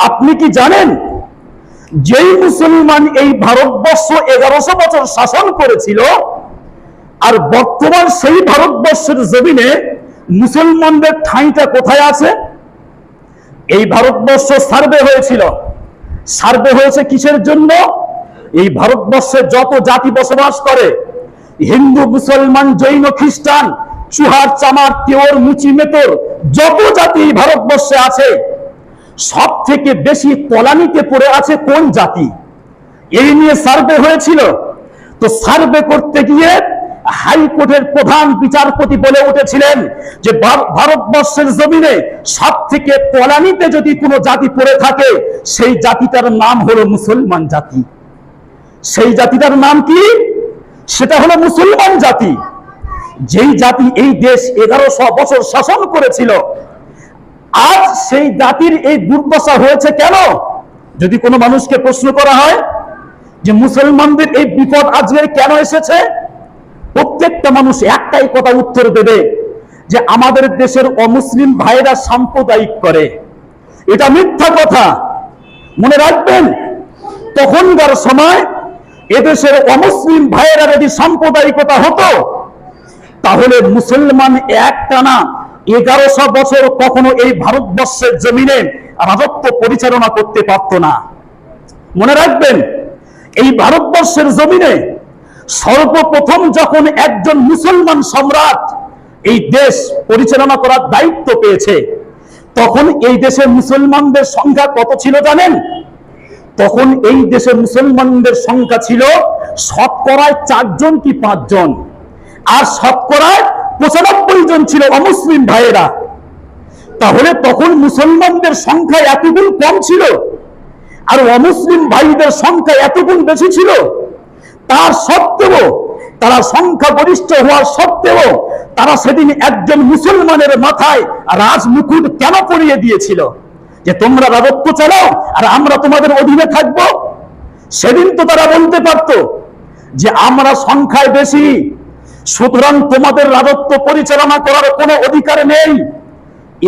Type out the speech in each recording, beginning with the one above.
আপনি কি জানেন যেই মুসলমান এই ভারতবর্ষ 1100 বছর শাসন করেছিল, আর বর্তমান সেই ভারতবর্ষের জমিনে মুসলমানদের ঠাঁইটা কোথায় আছে? এই ভারতবর্ষ সার্ভে হয়েছিল। সার্ভে হয়েছে কিসের জন্য? এই ভারতবর্ষে যত জাতি বসবাস করে, হিন্দু, মুসলমান, জৈন, খ্রিস্টান, চুহার, চামার, তেওর, মুচি, মেতর, যত জাতি ভারতবর্ষে আছে, সব থেকে বেশি তলানিতে পড়ে আছে কোন জাতি? এই নিয়ে সার্ভে হয়েছিল। তো সার্ভে করতে গিয়ে হাইকোর্টের প্রধান বিচারপতি বলে উঠেছিলেন যে ভারতবর্ষের জমিনে সব থেকে তলানিতে যদি কোনো জাতি পড়ে থাকে, সেই জাতিটার নাম হলো মুসলমান জাতি। সেই জাতিটার নাম কি? সেটা হলো মুসলমান জাতি। যেই জাতি এই দেশ 1100 বছর শাসন করেছিল, আজ সেই জাতির এই দুর্দশা হয়েছে কেন? যদি কোনো মানুষকে প্রশ্ন করা হয় যে মুসলমানদের এই বিপদ আজকে কেন এসেছে, প্রত্যেকটা মানুষ একটাই কথা উত্তর দেবে যে আমাদের দেশের অমুসলিম ভাইরা সাম্প্রদায়িক করে। এটা মিথ্যা কথা। মনে রাখবেন, তখনকার সময় এদেশের অমুসলিম ভাইয়েরা যদি সাম্প্রদায়িকতা হতো, তাহলে মুসলমান একটানা 1100 বছর কখনো এই ভারতবর্ষের জমিনে রাজত্ব পরিচালনা করতে পারত না। মনে রাখবেন, এই ভারতবর্ষের জমিনে সর্বপ্রথম যখন একজন মুসলমান সম্রাট এই দেশ পরিচালনা করার দায়িত্ব পেয়েছে, তখন এই দেশে মুসলমানদের সংখ্যা কত ছিল জানেন? তখন এই দেশে মুসলমানদের সংখ্যা ছিল শতকরায় 4 জন কি 5 জন, আর শতকরায় 95 জন ছিল অমুসলিম ভাইয়েরা। তাহলে তখন মুসলমানদের সংখ্যা এতগুণ কম ছিল, আর অমুসলিম ভাইদের সংখ্যা এতগুণ বেশি ছিল। তার সত্ত্বেও, তারা সংখ্যাগরিষ্ঠ হওয়ার সত্ত্বেও, তারা সেদিন একজন মুসলমানের মাথায় রাজমুকুট কেন পরিয়ে দিয়েছিল? যে তোমরা রাজত্ব চালাও আর আমরা তোমাদের অধীনে থাকবো। সেদিন তো তারা বলতে পারত যে আমরা সংখ্যায় বেশি, সুতরাং তোমাদের রাজত্ব পরিচালনা করার কোনো অধিকার নেই।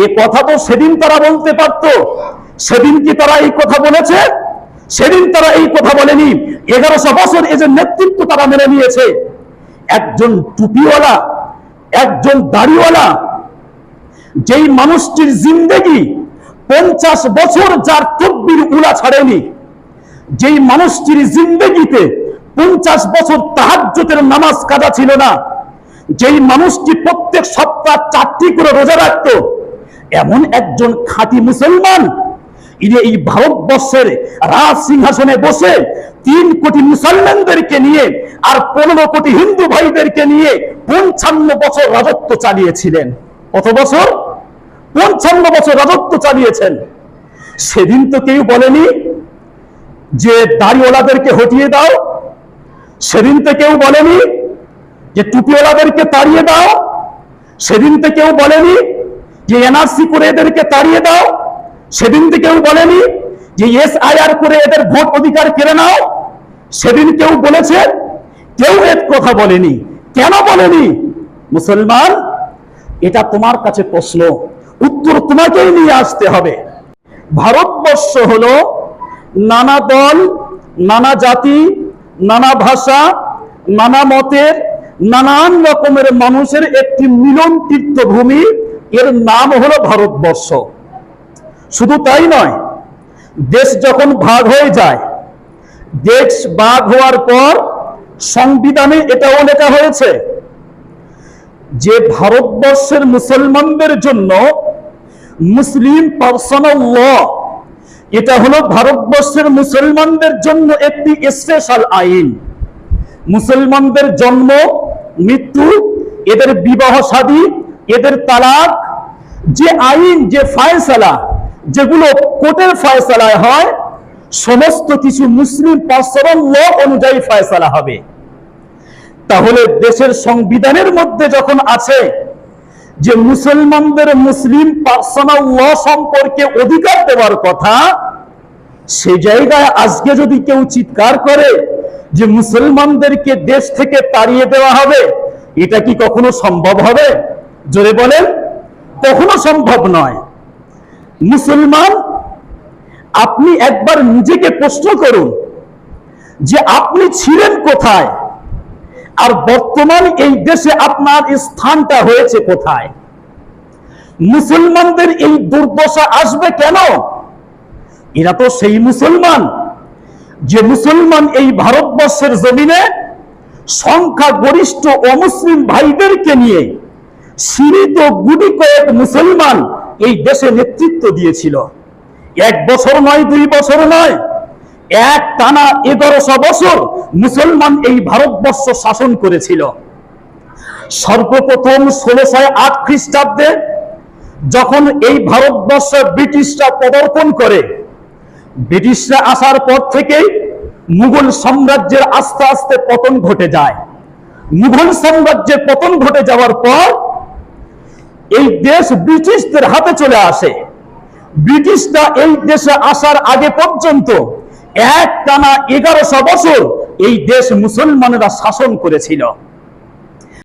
এ কথা তো সেদিন তারা বলতে পারত। সেদিন কি তারা এই কথা বলেছে? সেদিন তারা এই কথা বলেনি। 1100 বছর এই যে নেতৃত্ব তারা মেনে নিয়েছে। একজন টুপিওয়ালা, একজন দাড়িওয়ালা, যেই মানুষটির জিন্দেগি 50 বছর যার তকবীর উলা ছাড়েনি, যেই মানুষটির জিন্দেগিতে 50 বছর তাহাজ্জুদের নামাজ কাজা ছিল না, যেই মানুষটি প্রত্যেক সপ্তাহ 4টি করে রোজা রাখত, এমন একজন খাঁটি মুসলমান এই ভারতবর্ষের রাজ সিংহাসনে বসে 3 কোটি মুসলমানদেরকে নিয়ে আর 15 কোটি হিন্দু ভাইদেরকে নিয়ে 55 বছর রাজত্ব চালিয়েছিলেন। কত বছর? 55 বছর রাজত্ব চালিয়েছেন। সেদিন তো কেউ বলেনি যে দাড়িওয়ালাদেরকে হটিয়ে দাও। সেদিন তো কেউ বলেনি যে টুপিওয়ালাদেরকে তাড়িয়ে দাও। সেদিন তো কেউ বলেনি যে এনআরসি করে এদেরকে তাড়িয়ে দাও। সেদিন তো কেউ বলেনি যে এসআইআর করে এদের ভোট অধিকার কেড়ে নাও। সেদিন কেউ বলেছে? কেউ এর কথা বলেনি। কেন বলেনি? মুসলমান, এটা তোমার কাছে প্রশ্ন, উত্তর তোমাকেই নিয়ে আসতে হবে। ভারতবর্ষ হলো নানা দল, নানা জাতি, নানা ভাষা, নানা মতের, নানান রকমের মানুষের একটি মিলন তীর্থভূমি। এর নাম হলো ভারতবর্ষ। শুধু তাই নয়, দেশ যখন ভাগ হয়ে যায়, দেশ ভাগ হওয়ার পর সংবিধানে এটাও লেখা হয়েছে যে ভারতবর্ষের মুসলমানদের জন্য মুসলিম পার্সোনাল ল, এটা হলো ভারতবর্ষের মুসলমানদের জন্য একটি স্পেশাল আইন। মুসলমানদের জন্ম, মৃত্যু, এদের বিবাহ শাদী, এদের তালাক, যে আইন, যে ফয়সালা, যেগুলো কোর্টের ফয়সালায় হয়, সমস্ত কিছু মুসলিম পার্সোনাল ল অনুযায়ী ফয়সালা হবে। তাহলে দেশের সংবিধানের মধ্যে যখন আছে যে মুসলমানদের মুসলিম পার্সোনাল ল সম্পর্কে অধিকার দেওয়ার কথা, সেই জায়গায় আজকে যদি কেউ চিৎকার করে যে মুসলমানদেরকে দেশ থেকে তাড়িয়ে দেওয়া হবে, এটা কি কখনো সম্ভব হবে? জোরে বলেন। কখনো সম্ভব নয়। মুসলমান আপনি একবার নিজেকে প্রশ্ন করুন যে আপনি ছিলেন কোথায়, আর বর্তমান এই দেশে আপনার স্থানটা হয়েছে কোথায়? মুসলমানদের এই দুর্দশা আসবে কেন? এরা তো সেই মুসলমান যে মুসলমান এই ভারতবর্ষের জমিনে সংখ্যা গরিষ্ঠ অমুসলিম ভাইদেরকে নিয়ে সীমিত গুটি কয়েক মুসলমান এই দেশে নেতৃত্ব দিয়েছিল। 1 বছর নয়, 2 বছর নয়, এক টানা 1100 বছর মুসলমান এই ভারতবর্ষ শাসন করেছিল। সর্বপ্রথম 1608 খ্রিস্টাব্দে যখন এই ভারতবর্ষে ব্রিটিশরা পদার্পণ করে, ব্রিটিশরা আসার পর থেকেই মুঘল সাম্রাজ্যের আস্তে আস্তে পতন ঘটে যায়। মুঘল সাম্রাজ্যের পতন ঘটে যাওয়ার পর এই দেশ ব্রিটিশদের হাতে চলে আসে। ব্রিটিশরা এই দেশে আসার আগে পর্যন্ত এক টানা 1100 বছর এই দেশ মুসলমানেরা শাসন করেছিল।